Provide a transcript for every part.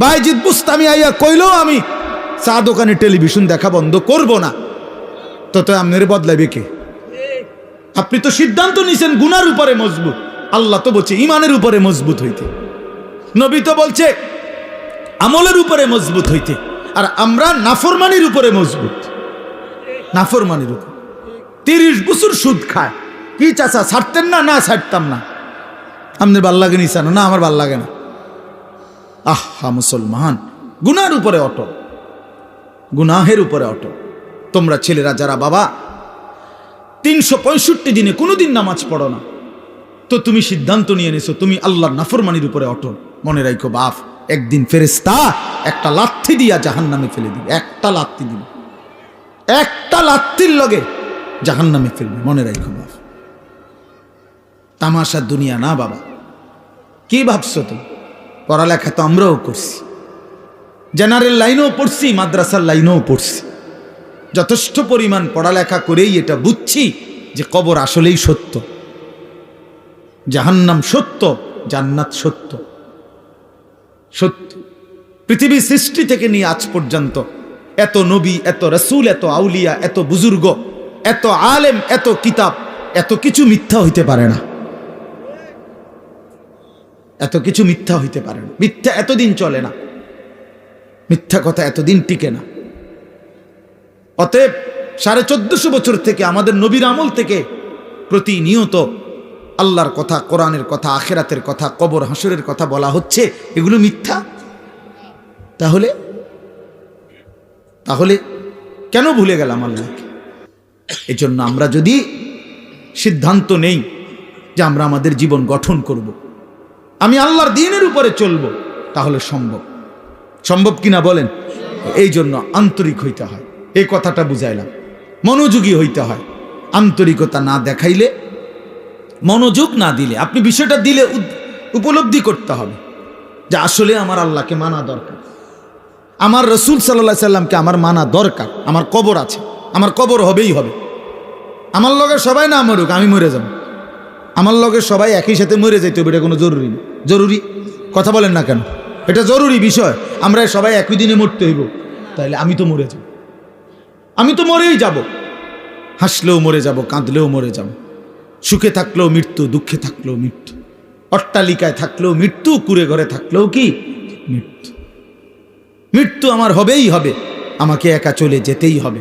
বাইজিদ বুস্তামি আইয়া কইলো আমি চা দোকানে টেলিভিশন দেখা বন্ধ করব না, তো আপনার বদলাইবে কে? আপনি তো সিদ্ধান্ত নিছেন গুনার উপরে মজবুত, আল্লাহ তো বলছে ইমানের উপরে মজবুত হইতে, নবী তো বলছে আমলের উপরে মজবুত হইতে, আর আমরা নাফরমানির উপরে মজবুত, নাফরমানির উপর। 30 বছর সুদ খায়, কি চাচা ছাড়তেন না? না ছাড়তাম না। আপনার ভাল লাগে নিসানো? না আমার ভাল লাগে না। আহা মুসলমান, গুনার উপরে অটল, গুনাহের উপরে অটল। তোমরা ছেলেরা যারা বাবা 365 দিনে কোনোদিন নামাজ পড়ো না, তো তুমি সিদ্ধান্ত নিয়ে নিছো তুমি আল্লাহর নাফরমানির উপরে অটল, মনে রাখো বাপ, একদিন ফেরেশতা একটা লাথি দিয়া জাহান্নামে ফেলে দিবে, একটা লাথি দিবে, একটা লাথির লগে জাহান্নামে ফেলবে, মনে রাখো বাপ। তামাশার দুনিয়া না বাবা। কি ভাবছো তুমি? পড়ালেখা তো আমরাও করছি, জেনারেল লাইনেও পড়ছি, মাদ্রাসার লাইনেও পড়ছি, যথেষ্ট পরিমাণ পড়ালেখা করেই এটা বুঝছি যে কবর আসলেই সত্য, জাহান্নাম সত্য, জান্নাত সত্য। সত্য। পৃথিবী সৃষ্টি থেকে নিয়ে আজ পর্যন্ত এত নবী, এত রাসূল, এত আউলিয়া, এত বুজুর্গ, এত আলেম, এত কিতাব, এত কিছু মিথ্যা হইতে পারে না, এত কিছু মিথ্যা হইতে পারে না। মিথ্যা এতদিন চলে না, মিথ্যা কথা এতদিন টিকে না। অতএব 1450 বছর থেকে আমাদের নবীর আমল থেকে প্রতিনিয়ত আল্লাহর কথা, কোরআনের কথা, আখিরাতের কথা, কবর হাসরের কথা বলা হচ্ছে, এগুলো মিথ্যা। তাহলে তাহলে কেন ভুলে গেলাম আল্লাহকে? এজন্য আমরা যদি সিদ্ধান্ত নেই যে আমরা আমাদের জীবন গঠন করব, আমি আল্লাহর দ্বীনের উপরে চলব, তাহলে সম্ভব। সম্ভব কিনা বলেন? এই জন্য আন্তরিক হইতে হয়, এই কথাটা বুঝাইলাম। মনোযোগী হইতে হয়, আন্তরিকতা না দেখাইলে, মনোযোগ না দিলে, আপনি বিষয়টা দিলে উপলব্ধি করতে হবে যে আসলে আমার আল্লাহকে মানা দরকার, আমার রসুল সাল্লাল্লাহু আলাইহি সাল্লামকে আমার মানা দরকার। আমার কবর আছে, আমার কবর হবেই হবে। আমার লগে সবাই না মরুক, আমি মরে যাব, আমার লগে সবাই একই সাথে মরে যাইতে হবে, এটা কোনো জরুরি না। জরুরি কথা বলেন না কেন? এটা জরুরি বিষয়। আমরা সবাই একই দিনে মরতে হইব, তাহলে আমি তো মরে যাব, আমি তো মরেই যাব। হাসলেও মরে যাব, কাঁদলেও মরে যাব, সুখে থাকলেও মৃত্যু, দুঃখে থাকলেও মৃত্যু, অট্টালিকায় থাকলেও মৃত্যু, কুড়ে ঘরে থাকলেও কি মৃত্যু। মৃত্যু আমার হবেই হবে, আমাকে একা চলে যেতেই হবে,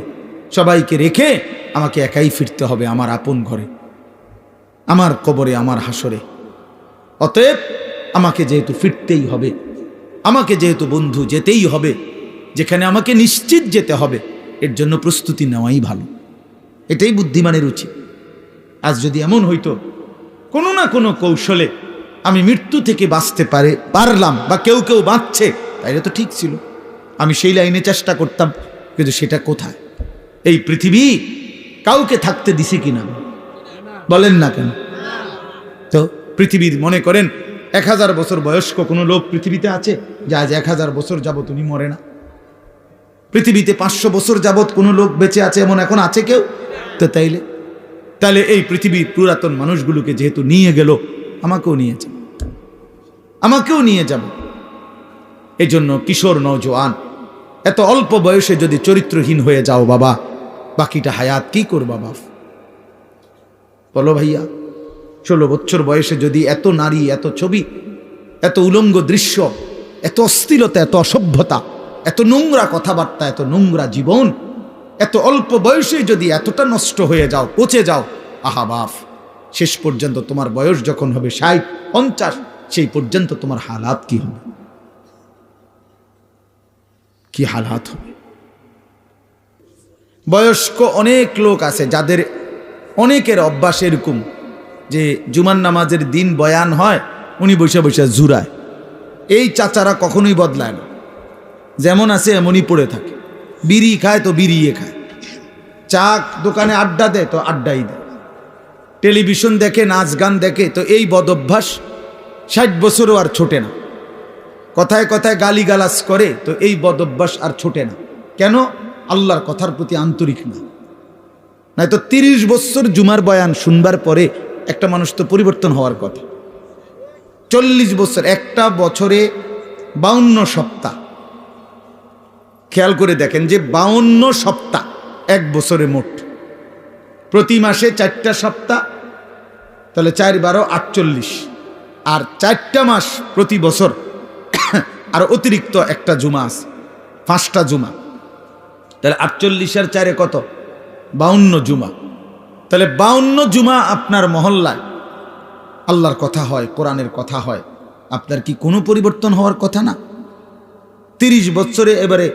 সবাইকে রেখে আমাকে একাই ফিরতে হবে আমার আপন ঘরে, আমার কবরে, আমার হাসরে। অতএব আমাকে যেহেতু ফিরতেই হবে, আমাকে যেহেতু বন্ধু যেতেই হবে, যেখানে আমাকে নিশ্চিত যেতে হবে, এর জন্য প্রস্তুতি নেওয়াই ভালো। এটাই বুদ্ধিমানের উচিত। আজ যদি এমন হইতো কোনো না কোনো কৌশলে আমি মৃত্যু থেকে বাঁচতে পারলাম, বা কেউ কেউ বাঁচছে, তাইলে তো ঠিক ছিল, আমি সেই লাইনে চেষ্টা করতাম। কিন্তু সেটা কোথায়? এই পৃথিবী কাউকে থাকতে দিছে কিনা বলেন না কেন? তো পৃথিবীর মনে করেন 1000 বছর বয়স্ক কোনো লোক পৃথিবীতে আছে যে আজ 1000 বছর যাবত উনি মরে না? পৃথিবীতে 500 বছর যাবত কোনো লোক বেঁচে আছে এমন এখন আছে কেউ? তো তাহলে এই পৃথিবীর পুরাতন মানুষগুলোকে যেহেতু নিয়ে গেল, আমাকেও নিয়ে যাবে, আমাকেও নিয়ে যাবে। এই জন্য কিশোর নওজোয়ান, এত অল্প বয়সে যদি চরিত্রহীন হয়ে যাও বাবা, বাকিটা হায়াত কি করবা বাপ? বলো ভাইয়া, 16 বছর বয়সে যদি এত নারী, এত ছবি, এত উলঙ্গ দৃশ্য, এত অশ্লীলতা, এত অসভ্যতা, এত নোংরা কথাবার্তা, এত নোংরা জীবন, এত অল্প বয়সে যদি এতটা নষ্ট হয়ে যাও, পচে যাও, আহা বাপ, শেষ পর্যন্ত তোমার বয়স যখন হবে 60, 50, সেই পর্যন্ত তোমার হালাত কি হবে? কি হালাত হবে? বয়স্ক অনেক লোক আছে যাদের অনেকের অভ্যাস এরকম যে জুমার নামাজের দিন বয়ান হয়, উনি বসে বসে জুরায়। এই চাচারা কখনোই বদলায় না, যেমন আছে এমনই পড়ে থাকে। বিড়ি খায় তো বিড়িয়ে খায়, চা দোকানে আড্ডা দেয় তো আড্ডাই দেয়, টেলিভিশন দেখে, নাচ গান দেখে, তো এই বদ অভ্যাস 60 বছরও আর ছোটে না। কথায় কথায় গালিগালাজ করে, তো এই বদ অভ্যাস আর ছোটে না। কেন? আল্লাহর কথার প্রতি আন্তরিক না। নয়তো 30 বছর জুমার বয়ান শুনবার পরে একটা মানুষ তো পরিবর্তন হওয়ার কথা। 40 বছর, একটা বছরে 52 সপ্তাহ। খেয়াল করে দেখেন যে 52 সপ্তাহ এক বছরে মোট, প্রতি মাসে 4টা সপ্তাহ, তাহলে 4 12 48, আর 4টা মাস প্রতি বছর, আর অতিরিক্ত একটা জুমা আছে, 5টা জুমা, তাহলে 48 আর 4 কত? 52 জুমা। তাহলে 52 জুমা আপনার মহল্লায় আল্লাহর কথা হয়, কোরআনের কথা হয়, আপনার কি কোনো পরিবর্তন হওয়ার কথা না? 30 বছরে এবারে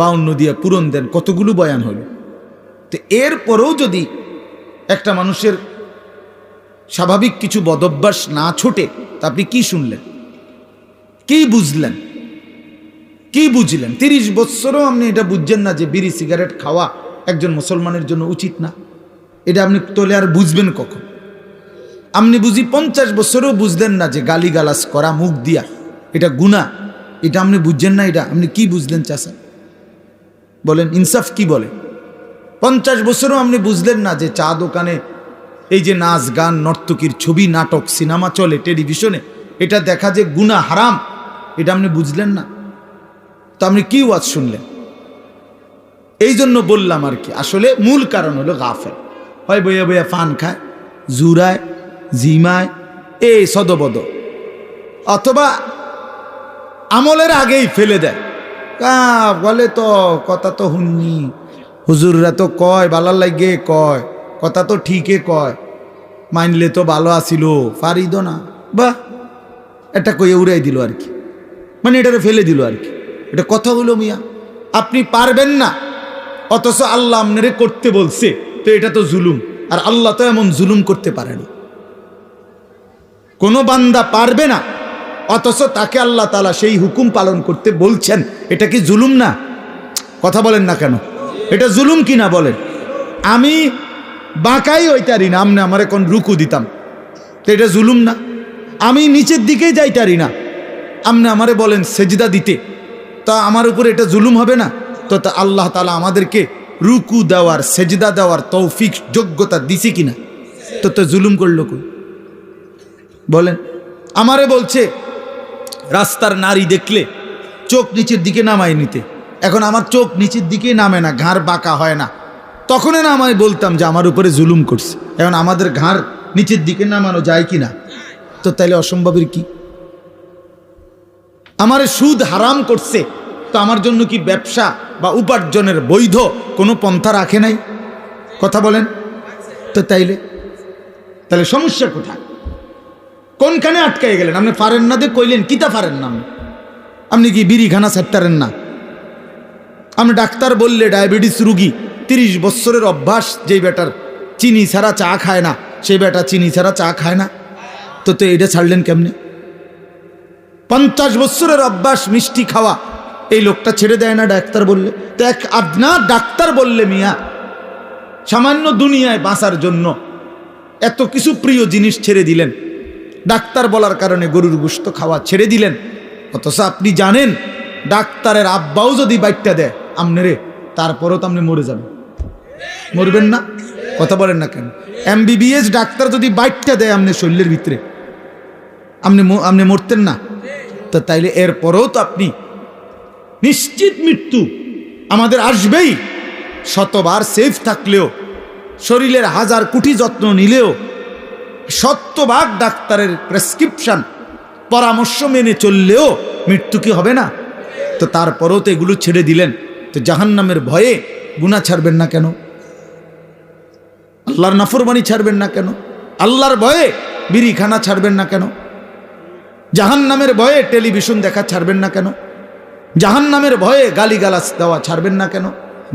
52 দিয়ে পূরণ দেন, কতগুলো বয়ান হলো। তো এরপরেও যদি একটা মানুষের স্বাভাবিক কিছু বদভ্যাস না ছোটে, তা আপনি কি শুনলেন, কি বুঝলেন, কি বুঝলেন? 30 বছরও আপনি এটা বুঝছেন না যে বিড়ি সিগারেট খাওয়া একজন মুসলমানের জন্য উচিত না। এটা আপনি তোলে আর বুঝবেন কখন? আপনি বুঝি 50 বছরও বুঝলেন না যে গালিগালাজ করা মুখ দিয়া এটা গুনাহ, এটা আপনি বুঝছেন না। এটা আপনি কি বুঝলেন চাচা? বলেন, ইনসাফ কি বলে? 50 বছরও আপনি বুঝলেন না যে চা দোকানে এই যে নাচ গান নর্তকীর ছবি নাটক সিনেমা চলে টেলিভিশনে, এটা দেখা যে গুনাহ হারাম, এটা আপনি বুঝলেন না। তো আপনি কি ওয়াজ শুনলেন? এই জন্য বললাম আর কি, আসলে মূল কারণ হলো গাফেল। হয় বইয়া বইয়া ফান খায়, জুরায়, জিমায়, এই সদবদ, অথবা আমলের আগেই ফেলে দেয়। বলে তো কথা তো হুননি, হুজুররা তো কয় ভালো লাগে, কয় কথা তো ঠিকই কয়, মানলে তো ভালো আসিল, পারিদ না, বাহ, এটা কইয়ে উড়াই দিল আর কি, মানে এটারে ফেলে দিল আর কি। এটা কথা হলো মিয়া, আপনি পারবেন না, অথচ আল্লাহ আপনারে করতে বলছে, তো এটা তো জুলুম। আর আল্লাহ তো এমন জুলুম করতে পারে না। কোনো বান্দা পারবে না, অথচ তাকে আল্লাহ তাআলা সেই হুকুম পালন করতে বলছেন, এটা কি জুলুম না? কথা বলেন না কেন? এটা জুলুম কি না বলেন? আমি বাঁকাই হইতারি না, আমনে আমার এখন রুকু দিতাম, তো এটা জুলুম না? আমি নিচের দিকেই যাইতারি না, আমনে আমারে বলেন সেজদা দিতে, তা আমার উপরে এটা জুলুম হবে না? তো তা আল্লাহ তাআলা আমাদেরকে রুকু দেওয়ার, সেজদা দেওয়ার তৌফিক যোগ্যতা দিছে কিনা? তো তো জুলুম করলো কই? বলেন। আমারে বলছে রাস্তার নারী দেখলে চোখ নিচের দিকে নামাই নিতে, এখন আমার চোখ নিচের দিকে নামে না, ঘাড় বাঁকা হয় না, তখনই না আমি বলতাম যে আমার উপরে জুলুম করছে। এখন আমাদের ঘাড় নিচের দিকে নামানো যায় কি না? তো তাইলে অসম্ভবের কি? আমারে সুদ হারাম করছে, তো আমার জন্য কি ব্যবসা বা উপার্জনের বৈধ কোনো পন্থা রাখে নাই? কথা বলেন তো। তাহলে সমস্যা কোথায়? কোনখানে আটকাই গেলেন? আপনি পারেন না, দিয়ে কইলেন কিতা পারেন না? আপনি কি বিড়ি খানা ছাড়তারেন না? আপনি ডাক্তার বললে ডায়াবেটিস রুগী, 30 বছরের অভ্যাস, যেই বেটার চিনি ছাড়া চা খায় না, সেই বেটা চিনি ছাড়া চা খায় না, তো তো এটা ছাড়লেন কেমনে? 50 বছরের অভ্যাস মিষ্টি খাওয়া, এই লোকটা ছেড়ে দেয় না ডাক্তার বললে? তো এক আদনা ডাক্তার বললে মিয়া সামান্য দুনিয়ায় বাঁচার জন্য এত কিছু প্রিয় জিনিস ছেড়ে দিলেন, ডাক্তার বলার কারণে গরুর গোশত খাওয়া ছেড়ে দিলেন, অথচ আপনি জানেন ডাক্তারের আব্বাও যদি বাইটটা দেয় আমনেরে, তারপরও তো আপনি মরে যাবেন। মরবেন না? কথা বলেন না কেন? MBBS ডাক্তার যদি বাইটটা দেয় আমনে শরীরের ভিতরে, আপনি মরতেন না? তো তাইলে এরপরেও তো আপনি নিশ্চিত মৃত্যু আমাদের আসবেই। শতবার সেফ থাকলেও, শরীরের 1000 কোটি যত্ন নিলেও, 100 ডাক্তারের প্রেসক্রিপশন পরামর্শ মেনে চললেও মৃত্যু কি হবে না? তো তারপরেও তো এগুলো ছেড়ে দিলেন, তো জাহান্নামের ভয়ে গুনাহ ছাড়বেন না কেন? আল্লাহর নাফরমানি ছাড়বেন না কেন? আল্লাহর ভয়ে বিড়ি খানা ছাড়বেন না কেন? জাহান্নামের ভয়ে টেলিভিশন দেখা ছাড়বেন না কেন? জাহান্নামের ভয়ে গালিগালাজ দেওয়া ছাড়বেন না কেন?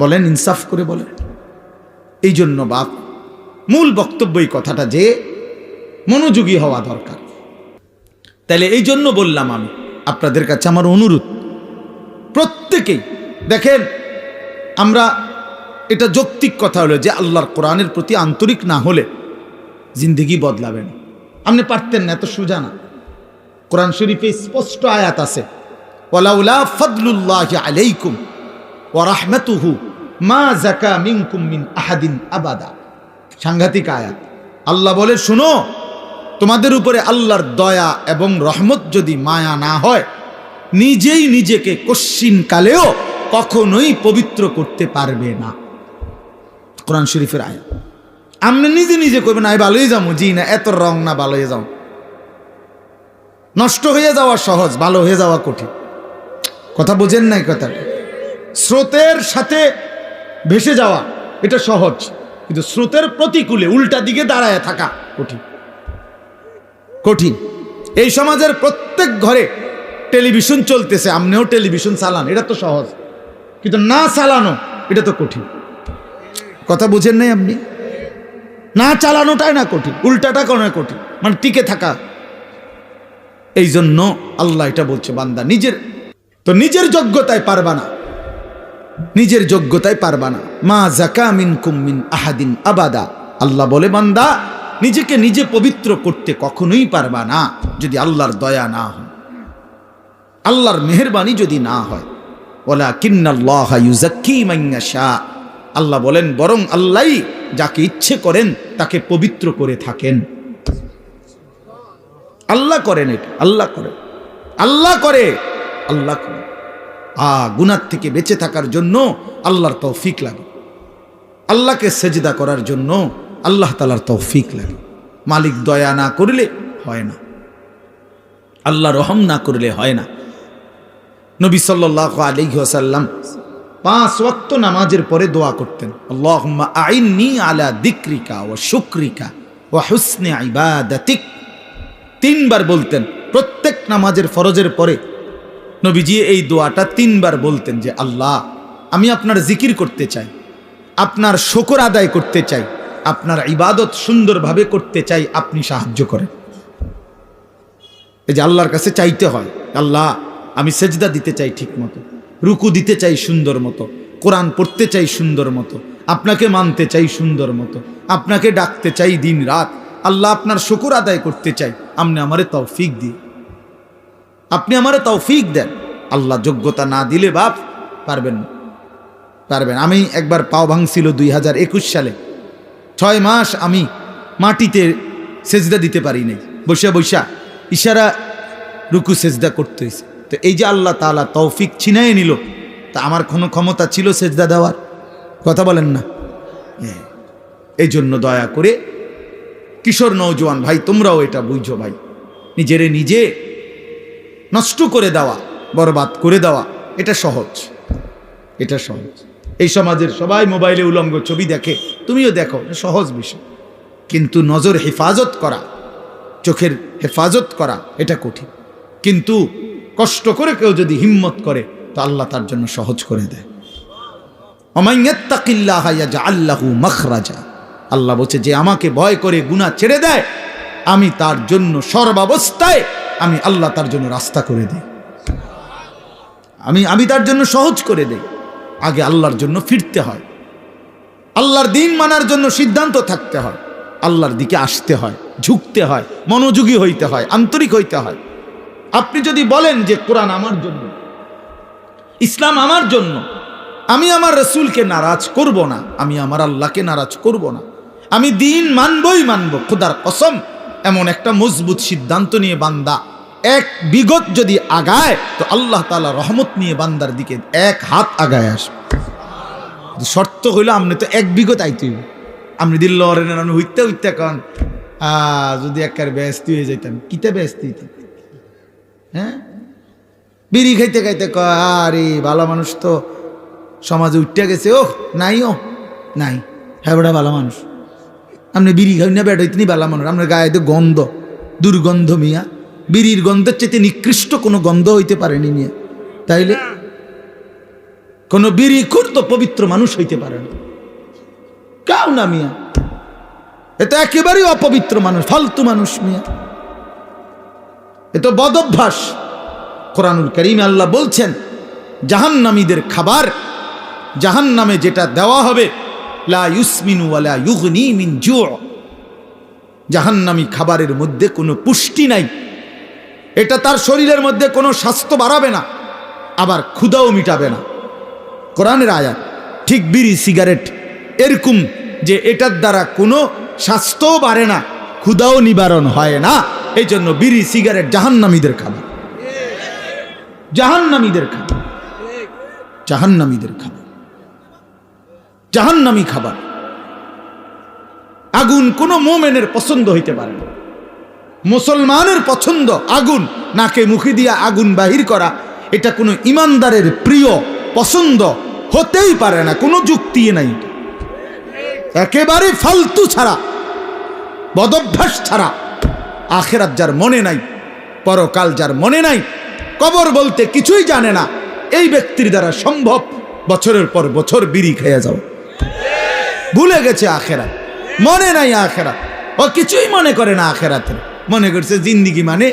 বলেন, ইনসাফ করে বলেন। এই জন্য বাপ, মূল বক্তব্য এই কথাটা যে মনোযোগী হওয়া দরকার। তাহলে এই জন্য বললাম, আমি আপনাদের কাছে আমার অনুরোধ, প্রত্যেকেই দেখেন, আমরা এটা যৌক্তিক কথা হলো যে আল্লাহর কোরআনের প্রতি আন্তরিক না হলে জিন্দেগি বদলাবে না। আপনি পারতেন না, এত সোজা না। কোরআন শরীফে স্পষ্ট আয়াত আছে, ওয়ালাউলা ফাদলুল্লাহি আলাইকুম ওয়া রাহমাতুহু মা যাকা মিনকুম মিন আহাদিন আবাদা। সাংঘাতিক আয়াত। আল্লাহ বলে, শুনো, তোমাদের উপরে আল্লাহর দয়া এবং রহমত যদি মায়া না হয়, নিজেই নিজেকে কশ্চিন কালেও কখনোই পবিত্র করতে পারবে না। কোরআন শরীফের আয়াত। আপনি নিজে নিজে করবেন আই ভালোই যাবো, জি না এত রং না, ভালো হয়ে যাও। নষ্ট হয়ে যাওয়া সহজ, ভালো হয়ে যাওয়া কঠিন। কথা বোঝেন নাই কথাটা? স্রোতের সাথে ভেসে যাওয়া এটা সহজ, কিন্তু স্রোতের প্রতিকূলে উল্টা দিকে দাঁড়ায় থাকা কঠিন। কঠিন। এই সমাজের প্রত্যেক ঘরে টেলিভিশন চলতেছে, আপনিও টেলিভিশন চালান, এটা তো সহজ, কিন্তু না চালানো এটা তো কঠিন। কথা বুঝেন নাই আপনি? না চালানোটাই না কঠিন, উল্টাটা কোনো কঠিন, মানে টিকে থাকা। এই জন্য আল্লাহ এটা বলছে, বান্দা নিজের যোগ্যতায় পারবা না, নিজের যোগ্যতায় পারবা না। মা যাকা মিনকুম মিন আহাদিন আবাদা। আল্লাহ বলে, বান্দা নিজেকে নিজে পবিত্র করতে কখনোই পারবা না যদি আল্লাহর দয়া না হয়, আল্লাহর মেহেরবানি যদি না হয়। ওয়ালাকিন্নাল্লাহা ইউযাক্কি মান ইয়াশা। আল্লাহ বলেন, বরং আল্লাহই যাকে ইচ্ছে করেন তাকে পবিত্র করে থাকেন। আল্লাহ করেন এটা, আল্লাহ করেন, আল্লাহ করে, আল্লাহ করে। গুনাহ থেকে বেঁচে থাকার জন্য আল্লাহর তৌফিক লাগে, আল্লাহকে সেজদা করার জন্য আল্লাহ তাআলার তৌফিক লাগে। মালিক দয়া না করলে হয় না, আল্লাহ রহম না করলে হয় না। নবী সাল্লাল্লাহু আলাইহি ওয়াসাল্লাম 5 ওয়াক্ত নামাজের পরে দোয়া করতেন, আল্লাহুম্মা আইন্নি আলা যিকরিকা ওয়া শুকরিকা ওয়া হুসনি ইবাদাতিক। 3 বার বলতেন প্রত্যেক নামাজের ফরজের পরে। নবীজি এই দোয়াটা 3 বার বলতেন যে, আল্লাহ আমি আপনার জিকির করতে চাই, আপনার শুকর আদায় করতে চাই, আপনার ইবাদত সুন্দরভাবে করতে চাই, আপনি সাহায্য করেন। এই যে আল্লাহর কাছে চাইতে হয়, আল্লাহ আমি সেজদা দিতে চাই ঠিক মতো, রুকু দিতে চাই সুন্দর মতো, কোরআন পড়তে চাই সুন্দর মতো, আপনাকে মানতে চাই সুন্দর মতো, আপনাকে ডাকতে চাই দিন রাত। আল্লাহ আপনার শুকর আদায় করতে চাই, আপনি আমারে তৌফিক দিয়ে, আপনি আমারে তৌফিক দেন। আল্লাহ যোগ্যতা না দিলে বাপ পারবেন না, পারবেন। আমি একবার পাও ভাঙছিল 2021 সালে, 6 মাস আমি মাটিতে সেজদা দিতে পারি নাই, বৈশা বৈশা ইশারা রুকু সেজদা করতে হয়েছে। তো এই যে আল্লাহ তাআলা তৌফিক ছিনায় নিল, তা আমার কোনো ক্ষমতা ছিল সেজদা দেওয়ার? কথা বলেন না। এই জন্য দয়া করে কিশোর নওজোয়ান ভাই, তোমরাও এটা বুঝো ভাই, নিজেরে নিজে নষ্ট করে দেওয়া, বরবাদ করে দেওয়া এটা সহজ, এটা সহজ। এই সমাজের সবাই মোবাইলে উলঙ্গ ছবি দেখে, তুমিও দেখো, সহজ বিষয়। কিন্তু নজর হেফাজত করা, চোখের হেফাজত করা এটা কঠিন। কিন্তু কষ্ট করে কেউ যদি হিম্মত করে তো আল্লাহ তার জন্য সহজ করে দেয়। ওমান ইয়াত্তাকিল্লাহা ইয়াজআল লাহু মাখরাজা। আল্লাহ বলছে, যে আমাকে ভয় করে গুনাহ ছেড়ে দেয়, আমি তার জন্য সর্বাবস্থায় আমি আল্লাহ তার জন্য রাস্তা করে দিই, আমি তার জন্য সহজ করে দেই। আগে আল্লাহর জন্য ফিরতে হয়, আল্লাহর দ্বীন মানার জন্য সিদ্ধান্ত থাকতে হয়, আল্লাহর দিকে আসতে হয়, ঝুঁকতে হয়, মনোযোগী হইতে হয়, আন্তরিক হইতে হয়। আপনি যদি বলেন যে কোরআন আমার জন্য, ইসলাম আমার জন্য, আমি আমার রাসূলকে নারাজ করব না, আমি আমার আল্লাহকে নারাজ করব না, আমি দ্বীন মানবই মানব, খোদার কসম, এমন একটা মজবুত সিদ্ধান্ত নিয়ে বান্দা 1 বিগত যদি আগায়, তো আল্লাহ তাআলা রহমত নিয়ে বান্দার দিকে 1 হাত আগায় আসবে। শর্ত হইল আপনি তো 1 বিগত আইতে, আপনি দিল আমি হইতে হইতে কন যদি একবার ব্যস্ত হয়ে যাইতাম, কিতে ব্যস্ত হইতাম? হ্যাঁ, বিড়ি খাইতে খাইতে কয়, আরে ভালো মানুষ তো সমাজে উঠতে গেছে, ও নাই, ও নাই, হ্যাঁ বেটা ভালো মানুষ। আপনি বিড়ি খাই না বেটা ইতনি ভালো মানুষ, আপনার গায়ে তো গন্ধ, দুর্গন্ধ মিয়া, বিড়ির গন্ধের চেয়ে নিকৃষ্ট কোনো গন্ধ হইতে পারেনি মিয়া। তাইলে কোনো বিড়ি খুর তো পবিত্র মানুষ হইতে পারে না, কাউ না মিয়া, এটা একেবারেই অপবিত্র মানুষ, ফালতু মানুষ মিয়া, এ তো বদ অভ্যাস। কোরআনুল কারীমে আল্লাহ বলছেন, জাহান্নামীদের খাবার, জাহান্নামে যেটা দেওয়া হবে, লা ইউসমিনু ওয়ালা ইউগনি মিন জু'। জাহান্নামী খাবারের মধ্যে কোনো পুষ্টি নাই, এটা তার শরীরের মধ্যে কোনো স্বাস্থ্য বাড়াবে না, আবার ক্ষুধাও মিটাবে না। কোরআনের আয়াত। ঠিক বিড়ি সিগারেট এরকম যে এটার দ্বারা কোনো স্বাস্থ্যও বাড়ে না, ক্ষুধাও নিবারণ হয় না, এই জন্য বিড়ি সিগারেট জাহান্নামীদের খাবার। জাহান্নামীদের খাবার, জাহান্নামীদের খাবার, জাহান্নামী খাবার। আগুন কোন মোমেনের পছন্দ হইতে পারে না। মুসলমানের পছন্দ আগুন, নাকে মুখে দিয়া আগুন বাহির করা, এটা কোনো ইমানদারের প্রিয় পছন্দ হতেই পারে না, কোনো যুক্তি নাই, একেবারে ফালতু ছাড়া, বদভ্যাস ছাড়া। আখিরাত যার মনে নাই, পরকাল যার মনে নাই, কবর বলতে কিছুই জানে না, এই ব্যক্তির দ্বারা সম্ভব বছরের পর বছর বিড়ি খেয়ে যাও। ভুলে গেছে আখিরাত, মনে নাই আখিরাত, ও কিছুই মনে করে না আখিরাতের। মনে করছে জিন্দিগি মানে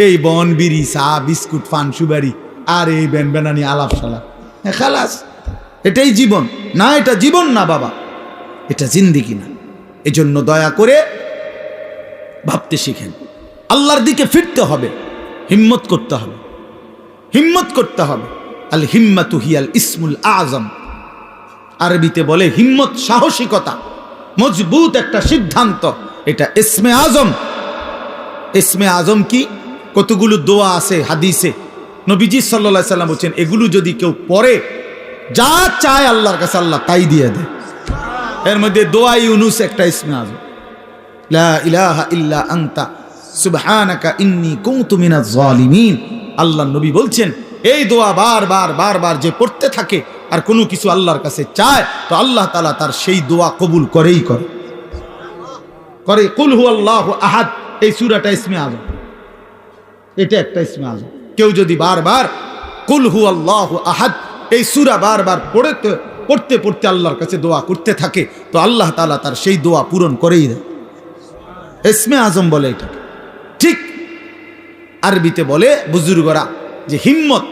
এই বন, বিড়ি, চা, বিস্কুট, পান, সুবারি আর এই বেনবেনানি আলাপ সালাপ, খালাস, এটাই জীবন না? এটা জীবন না বাবা, এটা জিন্দিগি না। এজন্য দয়া করে ভাবতে শিখেন, আল্লাহর দিকে ফিরতে হবে, হিম্মত করতে হবে, হিম্মত করতে হবে। আল হিম্মাতু হিয়াল ইসমুল আযম, আরবিতে বলে হিম্মত সাহসিকতা, মজবুত একটা সিদ্ধান্ত, এটা ইসমে আজম। ইসমে আজম কি? কতগুলো দোয়া আছে হাদিসে, নবীজি সাল্লাল্লাহু আলাইহি সাল্লাম বলেন এগুলো যদি কেউ পড়ে, যা চায় আল্লাহর কাছে আল্লাহ তাই দিয়ে দেয়। এর মধ্যে দোয়া ইউনুস একটা ইসমে আজম, লা ইলাহা ইল্লা আনতা সুবহানাকা ইন্নী কুনতু মিনাজ জালিমিন। আল্লাহর নবী বলছেন এই দোয়া বারবার বারবার যে পড়তে থাকে আর কোনো কিছু আল্লাহর কাছে চায়, তো আল্লাহ তাআলা তার সেই দোয়া কবুল করেই করে। কুল হুয়াল্লাহু আহাদ, এই সূরাটা ইসমে আজম, এটা একটা ইসমে আজম। কেউ যদি বারবার কুল হুয়াল্লাহু আহাদ এই সূরা বারবার পড়তে পড়তে আল্লাহর কাছে দোয়া করতে থাকে, তো আল্লাহ তাআলা তার সেই দোয়া পূরণ করেই দেয়। ইসমে আজম বলে এটাকে। ঠিক আরবিতে বলে বুজুর্গরা যে হিম্মত,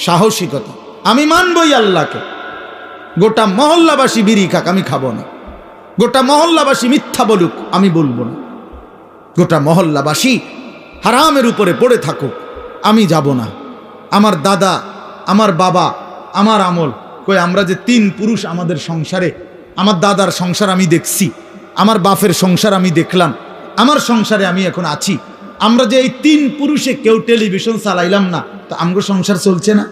সাহসিকতা। আমি মানবই আল্লাহকে, গোটা মহল্লাবাসী বিড়ি খাক আমি খাবো না, গোটা মহল্লাবাসী মিথ্যা বলুক আমি বলবো না, গোটা মহল্লাবাসী হারামের উপরে পড়ে থাকুক আমি যাব না। আমার দাদা, আমার বাবা, আমার আমল, কই আমরা যে 3 পুরুষ আমাদের সংসারে, আমার দাদার সংসার আমি দেখছি, আমার বাপের সংসার আমি দেখলাম, আমার সংসারে আমি এখন আছি। আমরা যে এই 3 পুরুষে কেউ টেলিভিশন চালাইলাম না, তো আমগো সংসার চলছে না?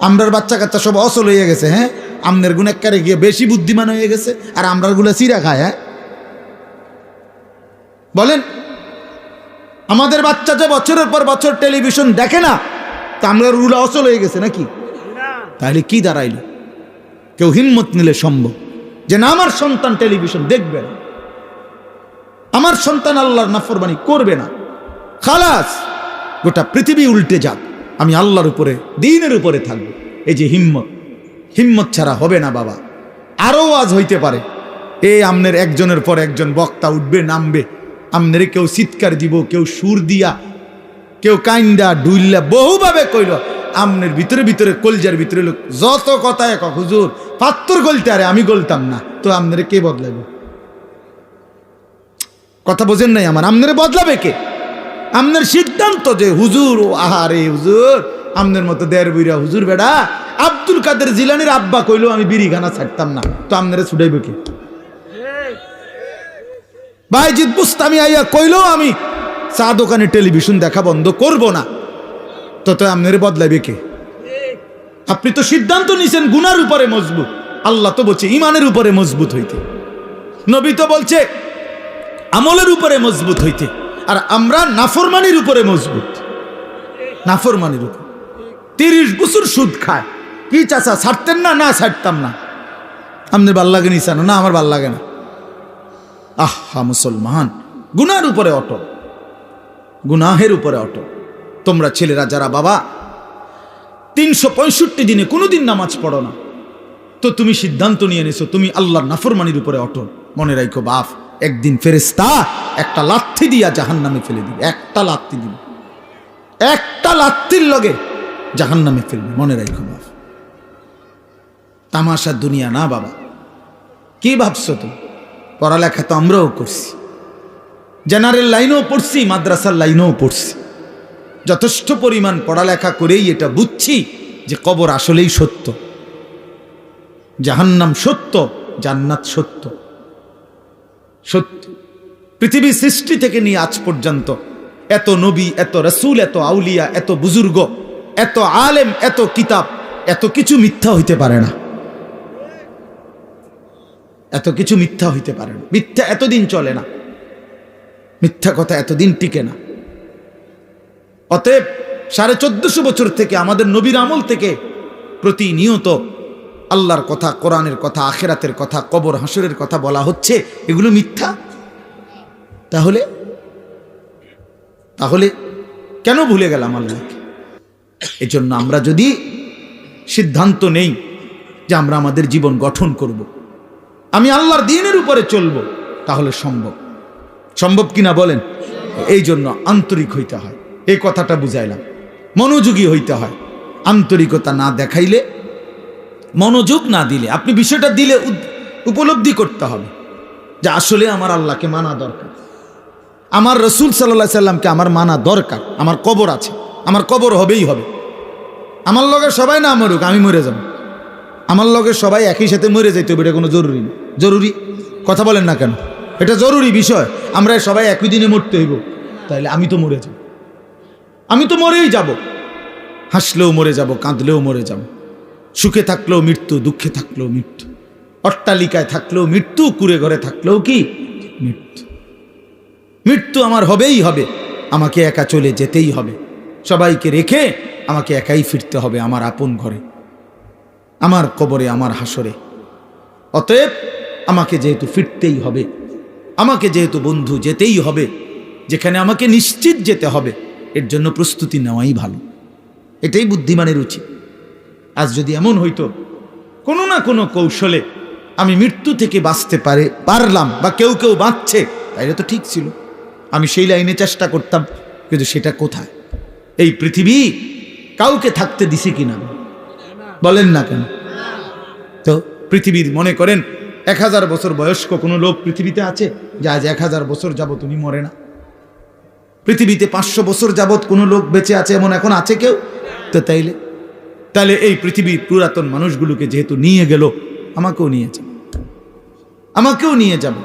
আমরার বাচ্চা কাচ্চা সব অসল হয়ে গেছে, হ্যাঁ, আমনের গুণেকারে গিয়ে বেশি বুদ্ধিমান হয়ে গেছে, আর আমরার গুলা চিরা খায়। হ্যাঁ বলেন, আমাদের বাচ্চা যে বছরের পর বছর টেলিভিশন দেখে না, তা আমরার গুলা অসল হয়ে গেছে নাকি? তাহলে কি দাঁড়াইল? কেউ হিম্মত নিলে সম্ভব যে না, আমার সন্তান টেলিভিশন দেখবে না, আমার সন্তান আল্লাহর নাফরমানি করবে না, খালাস গোটা পৃথিবী উল্টে যাক, আমি আল্লাহর উপরে, দ্বীনের উপরে থাকবো। এই যে হিম্মত, হিম্মত ছাড়া হবে না বাবা। আরও আজ হইতে পারে এই আমনের একজনের পর একজন বক্তা উঠবে, নামবে, আমনের কেউ চিৎকার দিব, কেউ সুর দিয়া, কেউ কাইন্দা ডুইল্লা বহুভাবে কইল, আমনের ভিতরে ভিতরে কলজার ভিতরে লোক যত কথা এক, হুজুর পাত্তর গলতে, আরে আমি গলতাম না, তো আমনের কে বদলাবে? কথা বোঝেন নাই আমার? আমনের বদলাবে কে? আমনের সিদ্ধান্ত যে হুজুর, আহারে হুজুর, আমনের মতো দেড় বুইরা হুজুর বেড়া আব্দুল কাদের জিলানির আব্বা কইলো আমি বিড়িখানা ছাড়তাম না, তো আমনের ছুটাইবে কে? বাইজিদ বুস্তামি আইয়া কইলো আমি চা দোকানে টেলিভিশন দেখা বন্ধ করব না, তো আমনের বদলাইবে কে? আপনি তো সিদ্ধান্ত নিছেন গুনার উপরে মজবুত, আল্লাহ তো বলছে ইমানের উপরে মজবুত হইতে, নবী তো বলছে আমলের উপরে মজবুত হইতে, আর আমরা নাফরমানির উপরে মজবুত, নাফরমানির উপর। 30 বছর সুদ খায়, কি চাচা ছাড়তেন না? না ছাড়তাম না। আপনার ভাল লাগে নি? না আমার ভাল লাগে না। আহা মুসলমান, গুনার উপরে অটল, গুনাহের উপরে অটল। তোমরা ছেলেরা যারা বাবা 365 দিনে কোনোদিন নামাজ পড়ো না, তো তুমি সিদ্ধান্ত নিয়ে নিছো তুমি আল্লাহর নাফরমানির উপরে অটল, মনে রাখো বাপ, একদিন ফেরেশতা একটা লাথি দিয়া জাহান্নামে ফেলে দিবে, একটা লাথি দিবে, একটা লাথির লগে জাহান্নামে ফেলবে, মনে রাখো বাপ। তামাশার দুনিয়া না বাবা। কি ভাবছো তুমি? পড়ালেখা তো আমরাও করছি, জেনারেল লাইনেও পড়ছি, মাদ্রাসার লাইনেও পড়ছি, যথেষ্ট পরিমাণ পড়ালেখা করেই এটা বুঝছি যে কবর আসলেই সত্য, জাহান্নাম সত্য, জান্নাত সত্য। সত্য পৃথিবী সৃষ্টি থেকে নিয়ে আজ পর্যন্ত এত নবী, এত রাসূল, এত আউলিয়া, এত বুজুর্গ এত আলেম, এত কিতাব, এত কিছু মিথ্যা হইতে পারে না। এত কিছু মিথ্যা হইতে পারে না। মিথ্যা এতদিন চলে না, মিথ্যা কথা এতদিন টিকে না। অতএব 1450 বছর থেকে আমাদের নবীর আমল থেকে প্রতিনিয়ত আল্লাহর কথা, কোরআনের কথা, আখিরাতের কথা, কবর হাসরের কথা বলা হচ্ছে, এগুলো মিথ্যা। তাহলে তাহলে কেন ভুলে গেলাম আল্লাহকে? এই জন্য আমরা যদি সিদ্ধান্ত নেই যে আমরা আমাদের জীবন গঠন করব, আমি আল্লাহর দ্বীনের উপরে চলবো, তাহলে সম্ভব। সম্ভব কিনা বলেন? এই জন্য আন্তরিক হইতে হয়, এই কথাটা বুঝাইলাম। মনোযোগী হইতে হয়। আন্তরিকতা না দেখাইলে, মনোযোগ না দিলে, আপনি বিষয়টা দিলে উপলব্ধি করতে হবে যে আসলে আমার আল্লাহকে মানা দরকার, আমার রসুল সাল্লাল্লাহু আলাইহি সাল্লামকে আমার মানা দরকার। আমার কবর আছে, আমার কবর হবেই হবে। আমার লগে সবাই না মরুক, আমি মরে যাব। আমার লগে সবাই একই সাথে মরে যাইতে হবে, এটা কোনো জরুরি না। জরুরি কথা বলেন না কেন? এটা জরুরি বিষয়। আমরা সবাই একই দিনে মরতে হইব, তাহলে আমি তো মরে যাব, আমি তো মরেই যাব। হাসলেও মরে যাব, কাঁদলেও মরে যাব, সুখে থাকলেও মৃত্যু, দুঃখে থাকলেও মৃত্যু, অট্টালিকায় থাকলেও মৃত্যু, কুড়ে ঘরে থাকলেও কি মৃত্যু। মৃত্যু আমার হবেই হবে, আমাকে একা চলে যেতেই হবে, সবাইকে রেখে আমাকে একাই ফিরতে হবে আমার আপন ঘরে, আমার কবরে, আমার হাসরে। অতএব আমাকে যেহেতু ফিরতেই হবে, আমাকে যেহেতু বন্ধু যেতেই হবে, যেখানে আমাকে নিশ্চিত যেতে হবে, এর জন্য প্রস্তুতি নেওয়াই ভালো। এটাই বুদ্ধিমানের উচিত। আজ যদি এমন হইতো কোনো না কোনো কৌশলে আমি মৃত্যু থেকে বাঁচতে পারলাম, বা কেউ কেউ বাঁচছে, তাইলে তো ঠিক ছিল, আমি সেই লাইনে চেষ্টা করতাম। কিন্তু সেটা কোথায়? এই পৃথিবী কাউকে থাকতে দিছে কিনা বলেন না কেন? তো পৃথিবীর মনে করেন 1000 বছর বয়স্ক কোনো লোক পৃথিবীতে আছে যে আজ 1000 বছর যাবত উনি মরে না? পৃথিবীতে 500 বছর যাবত কোনো লোক বেঁচে আছে এমন এখন আছে কেউ? তো তাহলে এই পৃথিবীর পুরাতন মানুষগুলোকে যেহেতু নিয়ে গেল, আমাকেও নিয়ে যাবে, আমাকেও নিয়ে যাবে।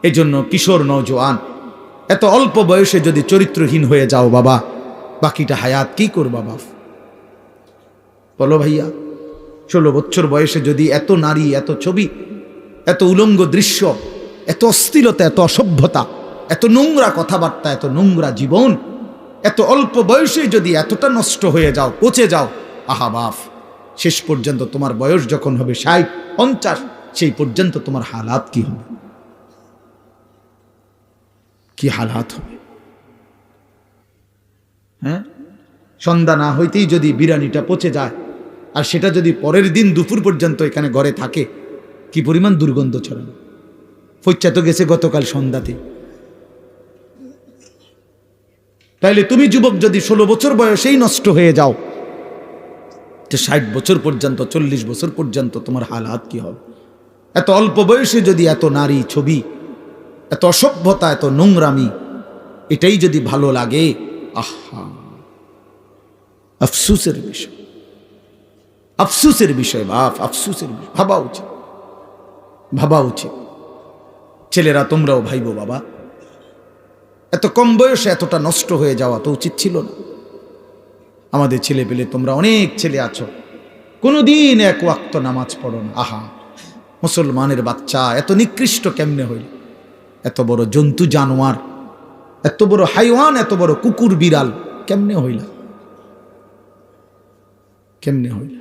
এই জন্য কিশোর নওজোয়ান, এত অল্প বয়সে যদি চরিত্রহীন হয়ে যাও বাবা, বাকিটা হায়াত কি করবা বাপ? বলো ভাইয়া, 16 বছর বয়সে যদি এত নারী, এত ছবি, এত উলঙ্গ দৃশ্য, এত অস্থিরতা, এত অসভ্যতা, এত নোংরা কথাবার্তা, এত নোংরা জীবন, এত অল্প বয়সে যদি এতটা নষ্ট হয়ে যাও, পচে যাও, আহা বাপ, শেষ পর্যন্ত তোমার বয়স যখন হবে 60, 50, সেই পর্যন্ত তোমার হালাত কি হবে? কি হালাত হবে? হ্যাঁ, সন্ধ্যা না হইতেই যদি বিরিয়ানিটা পচে যায়, আর সেটা যদি পরের দিন দুপুর পর্যন্ত এখানে ঘরে থাকে, কি পরিমাণ দুর্গন্ধ ছড়ানো। পচা তো গেছে গতকাল সন্ধ্যাতে। তাইলে তুমি যুবক যদি 16 বছর বয়সেই নষ্ট হয়ে যাও, তো 60 বছর পর্যন্ত, 40 বছর পর্যন্ত তোমার হালাত কি হবে? এত অল্প বয়সে যদি এত নারী ছবি, এত অসভ্যতা, এত নোংরামি, এটাই যদি ভালো লাগে, আহা, আফসুসের বিষয়, আফসুসের বিষয় বাপ, আফসুসের বিষয়। ভাবা উচিত, ভাবা উচিত। ছেলেরা তোমরাও ভাইবো বাবা, এত কম বয়সে এতটা নষ্ট হয়ে যাওয়া তো উচিত ছিল না। আমাদের ছেলে পেলে, তোমরা অনেক ছেলে আছো, কোনোদিন এক ওয়াক্ত নামাজ পড়ো না। আহা, মুসলমানের বাচ্চা এত নিকৃষ্ট কেমনে হইল? এত বড় জন্তু জানোয়ার, এত বড় হাইওয়ান, এত বড় কুকুর বিড়াল কেমনে হইল? কেমনে হইল?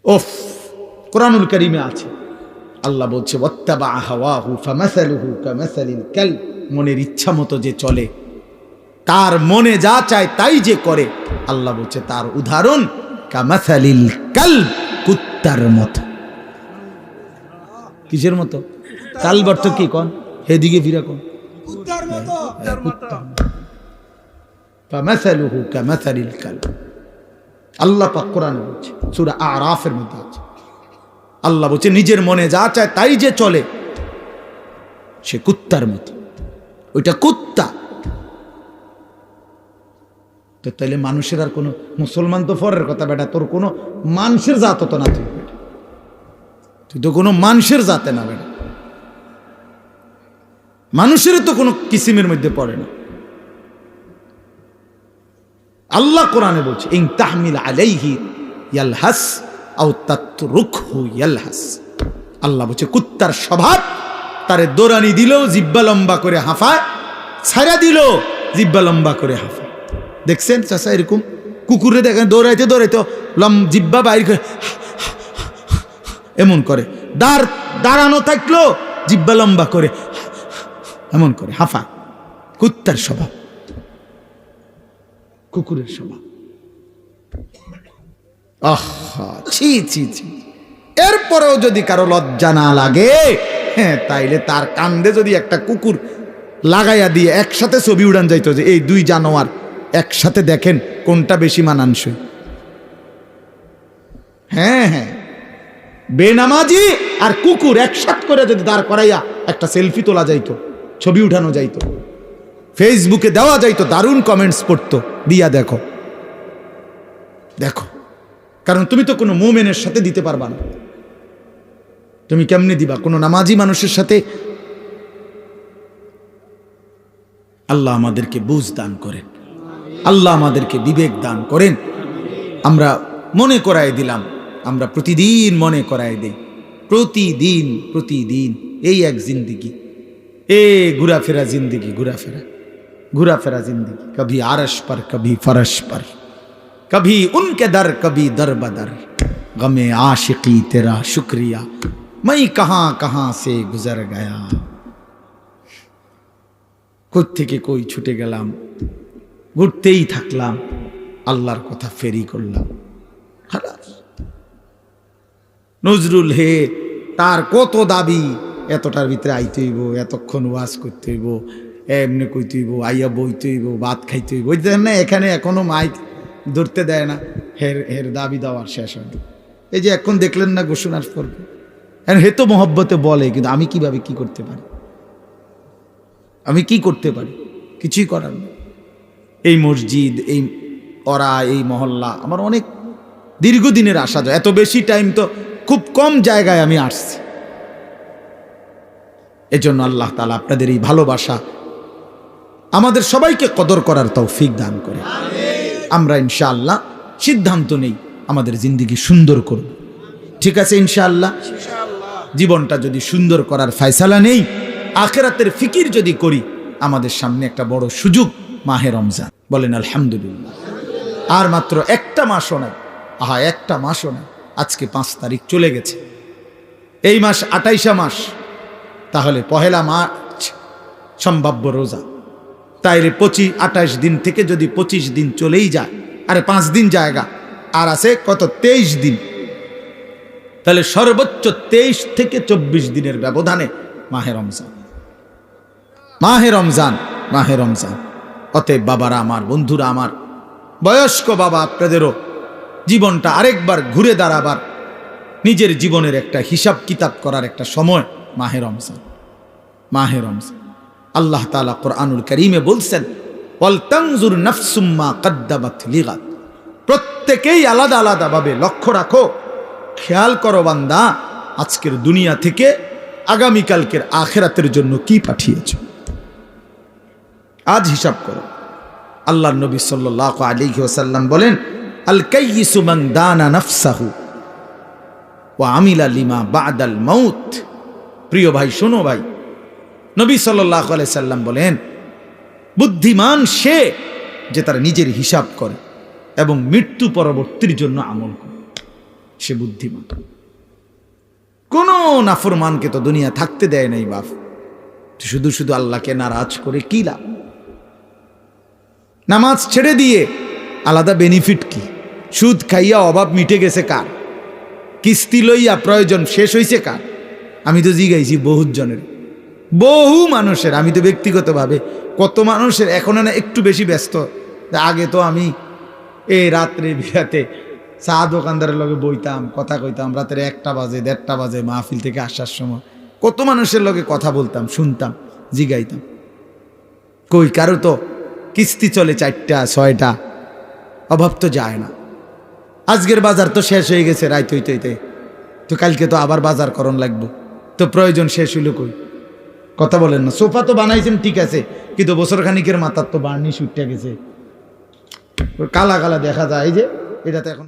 ওফ, কোরআনুল কারীমে আছে, আল্লাহ বলছে ওয়াত্তাবা হাওয়াহু ফামাসালুহু কামাসালিল কালব, মনের ইচ্ছা মতো যে চলে, তার মনে যা চায় তাই যে করে, আল্লাহ বলছে তার উদাহরণ কামাসালিল কালব, কুত্তার মতো। কিসের মতো? কালব অর্থ কি কোন? হেদিকে ফিরা কোন? কুত্তার মতো। ফামাসালুহু কামাসালিল কালব, আল্লাহ পাক কোরআনে বলছে, সূরা আরাফের মধ্যে আছে। আল্লাহ বলছে নিজের মনে যা চায় তাই যে চলে, সে কুত্তার মতো। ওইটা কুত্তা। তো তাইলে মানুষের আর কোনো, মুসলমান তো ফরের কথা বেটা, তোর কোনো মানুষের জাত তো না, তুই তো কোনো মানুষের জাতে না বেটা, মানুষের তো কোনো কিসিমের মধ্যে পড়ে না। আল্লাহ কোরআনে বলছে ইন তাহমিল আলাইহি ইয়ালহাস আও তাতরুকহু ইয়ালহাস। আল্লাহ বলছে কুত্তার স্বভাব, তারে দৌড়ানি দিল জিব্বা লম্বা করে হাঁফায়, ছাড়া দিল জিব্বা লম্বা করে হাঁফায়। দেখছেন চাচা এরকম কুকুরে দেখেন দৌড়াইতে দৌড়াইতে জিব্বা বাইর করে এমন করে, দাঁড়ানো থাকলো জিব্বা লম্বা করে এমন করে হাঁফায়। কুত্তার স্বভাব, কুকুরের স্বভাব। আহা ছি ছি ছি। এরপরেও যদি কারো লজ্জা না লাগে, হ্যাঁ, তাইলে তার কান্দে যদি একটা কুকুর লাগাইয়া দিয়ে একসাথে ছবি উড়ান যাইতো যে এই দুই জানোয়ার একসাথে দেখেন কোনটা বেশি মানানসই। হ্যাঁ হ্যাঁ, বেনামাজি আর কুকুর একসাথ করে যদি দাঁড় করাইয়া একটা সেলফি তোলা যাইতো, ছবি উঠানো যাইতো, ফেসবুকে দেওয়া যাইতো, দারুণ কমেন্টস পড়তো, দিয়া দেখো দেখো। কারণ তুমি তো কোনো মুমিনের সাথে দিতে পারবা না, তুমি কেমনে দিবা কোনো নামাজি মানুষের সাথে? আল্লাহ আমাদেরকে বুঝ দান করেন, আল্লাহ আমাদেরকে বিবেক দান করেন। আমরা মনে করাই দিলাম, আমরা প্রতিদিন মনে করাই দিই, প্রতিদিন প্রতিদিন এই এক জিন্দিগি, ঘুরাফেরা জিন্দিগি, ঘুরাফেরা জিন্দিগি। কभी আরশ पर कभी फरश पर, कभी उनके दर कभी दर बदर, गमे आशिकी तेरा शुक्रिया मैं कहां कहां से गुजर गया। কোথা থেকে কই ছুটে গেলাম, ঘুরতেই থাকলাম, আল্লাহর কথা ফেরি করলাম। খালাস। নজরুল হে তার কত দাবি, এতটার ভিতরে আইতে হইব, এতক্ষণ ওয়াজ করতে হইব, এমনি কইতে হইব, আইয়া বইতে হইব, ভাত খাইতে হইব। বুঝতেন না, এখানে এখনো মাইক ধরতে দেয় না, হের দাবি দেওয়ার শেষ হয়। এই যে এখন দেখলেন না ঘোষণার পর্ব, হে তো মহব্বতে বলে, কিন্তু আমি কিভাবে কি করতে পারি, আমি কি করতে পারি? কিছুই করার নেই। এই মসজিদ, এই ওরা, এই মহল্লা আমার অনেক দীর্ঘদিনের আশা যায়। এত বেশি টাইম তো খুব কম জায়গায় আমি আসছি। এজন্য আল্লাহ তাআলা আপনাদের এই ভালোবাসা আমাদের সবাইকে কদর করার তৌফিক দান করে। আমরা ইনশাআল্লাহ সিদ্ধান্ত নেই আমাদের জিন্দেগি সুন্দর করব। ঠিক আছে ইনশাআল্লাহ? জীবনটা যদি সুন্দর করার ফয়সালা নেই, আখিরাতের ফিকির যদি করি, আমাদের সামনে একটা বড় সুযোগ মাহে রমজান। বলেন আলহামদুলিল্লাহ। আর মাত্র একটা মাসও নাই, একটা মাসও নাই। আজকে 5 তারিখ চলে গেছে, এই মাস 28 মাস, তাহলে 1 মার্চ সম্ভাব্য রোজা। তাইলে 28 দিন থেকে যদি 25 দিন চলেই যায়, আরে 5 দিন জায়গা আর আছে কত, 23 দিন। তাহলে সর্বোচ্চ 23 থেকে 24 দিনের ব্যবধানে মাহে রমজান, মাহে রমজান, মাহে রমজান। অতএব বাবারা আমার, বন্ধুরা আমার, বয়স্ক বাবা, আপনাদেরও জীবনটা আরেকবার ঘুরে দাঁড়াবার, নিজের জীবনের একটা হিসাব কিতাব করার একটা সময় মাহে রমজান, মাহে রমজান। আল্লাহ তাআলা কোরআনুল কারীমে বলছেন, ওয়াল তানজুর নাফসুম মা কদ্দামাত লিগাদ। প্রত্যেকেই আলাদা আলাদা ভাবে লক্ষ্য রাখো, খেয়াল করো বান্দা, আজকের দুনিয়া থেকে আগামীকালকের আখিরাতের জন্য কি পাঠিয়েছো, আজ হিসাব করো। আল্লাহর নবী সাল্লাল্লাহু আলাইহি ওয়াসাল্লাম বলেন, আল কাইয়িসু মান দানা নাফসাহু ওয়া আমিলা লিমা বাদাল মাউত। প্রিয় ভাই, শোনো ভাই, নবী সাল্লাল্লাহু আলাইহি সাল্লাম বলেন, বুদ্ধিমান সে যে তার নিজের হিসাব করে এবং মৃত্যু পরবর্তীর জন্য আমল করে, সে বুদ্ধিমান। কোন নাফরমানকে তো দুনিয়া থাকতে দেয় নাই বাপ, শুধু শুধু আল্লাহকে নারাজ করে কি লাভ? নামাজ ছেড়ে দিয়ে আলাদা বেনিফিট কি? সুদ খাইয়া অভাব মিটে গেছে কার? কিস্তি লইয়া প্রয়োজন শেষ হয়েছে কার? আমি তো জিগাইছি বহুত জনের, বহু মানুষের। আমি তো ব্যক্তিগতভাবে কত মানুষের এখন না একটু বেশি ব্যস্ত। আগে তো আমি এই রাত্রে বিরাতে চা দোকানদারের লগে বইতাম, কথা কইতাম, রাতের 1টা বাজে 1:30 বাজে মাহফিল থেকে আসার সময় কত মানুষের লগে কথা বলতাম, শুনতাম, জিগাইতাম। কই কারো তো কিস্তি চলে 4টা 6টা, অভাব তো যায় না। আজকের বাজার তো শেষ হয়ে গেছে রাত হইতে হইতে, তো কালকে তো আবার বাজার করণ লাগবো, তো প্রয়োজন শেষ হইল কই? কথা বলেন না। সোফা তো বানাইছেন ঠিক আছে, কিন্তু বছর খানিকের মাথার তো বার্নিশ উঠে গেছে, কালা কালা দেখা যায়, এই যে এটাতে এখন